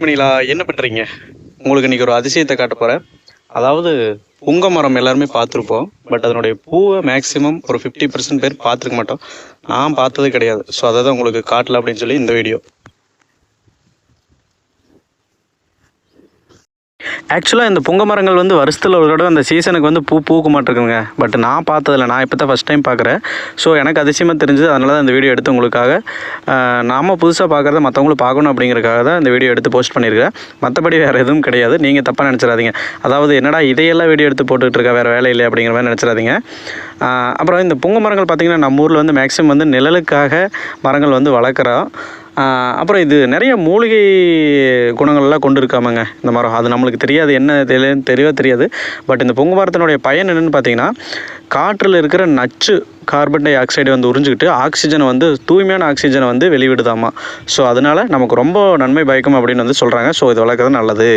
மணிலா என்ன பண்ணுறீங்க? உங்களுக்கு இன்றைக்கி ஒரு அதிசயத்தை காட்ட போகிறேன். அதாவது புங்க மரம் எல்லாருமே பார்த்துருப்போம். பட் அதனுடைய பூவை மேக்ஸிமம் ஒரு 50% பேர் பார்த்துருக்க மாட்டோம். நான் பார்த்தது கிடையாது. ஸோ அதை தான் உங்களுக்கு காட்டல அப்படின்னு சொல்லி இந்த வீடியோ. ஆக்சுவலாக இந்த புங்க மரங்கள் வந்து வருஷத்தில் ஒரு தடவை அந்த சீசனுக்கு வந்து பூக்க மாட்டிருக்குங்க. பட் நான் பார்த்ததில்ல, நான் இப்போ தான் ஃபஸ்ட் டைம் பார்க்குறேன். ஸோ எனக்கு அதிசயமாக தெரிஞ்சது, அதனால தான் இந்த வீடியோ எடுத்து உங்களுக்காக. நாம் புதுசாக பார்க்குறத மற்றவங்களும் பார்க்கணும் அப்படிங்கிறக்காக தான் இந்த வீடியோ எடுத்து போஸ்ட் பண்ணியிருக்கேன். மற்றபடி வேறு எதுவும் கிடையாது, நீங்கள் தப்பாக நினச்சிடாதீங்க. அதாவது என்னடா இதையெல்லாம் வீடியோ எடுத்து போட்டுக்கிட்டு இருக்கா, வேறு வேலை இல்லை அப்படிங்கிற மாதிரி நினச்சிடாதீங்க. அப்புறம் இந்த புங்க மரங்கள் பார்த்திங்கன்னா நம்ம ஊரில் வந்து மேக்ஸிமம் வந்து நிழலுக்காக மரங்கள் வந்து வளர்க்குறோம். அப்புறம் இது நிறைய மூலிகை குணங்கள்லாம் கொண்டு இருக்காமங்க இந்த மரம். அது நம்மளுக்கு தெரியாது, என்ன தெரியாது. பட் இந்த புங்க மரத்தினுடைய பயன் என்னென்னு பார்த்தீங்கன்னா, காற்றில் இருக்கிற நச்சு கார்பன் டை ஆக்சைடை வந்து உறிஞ்சிக்கிட்டு ஆக்சிஜனை வந்து தூய்மையான ஆக்சிஜனை வந்து வெளிவிடுதாமா. ஸோ அதனால் நமக்கு ரொம்ப நன்மை பயக்கும் அப்படின்னு வந்து சொல்கிறாங்க. ஸோ இது வளர்க்குறது நல்லது.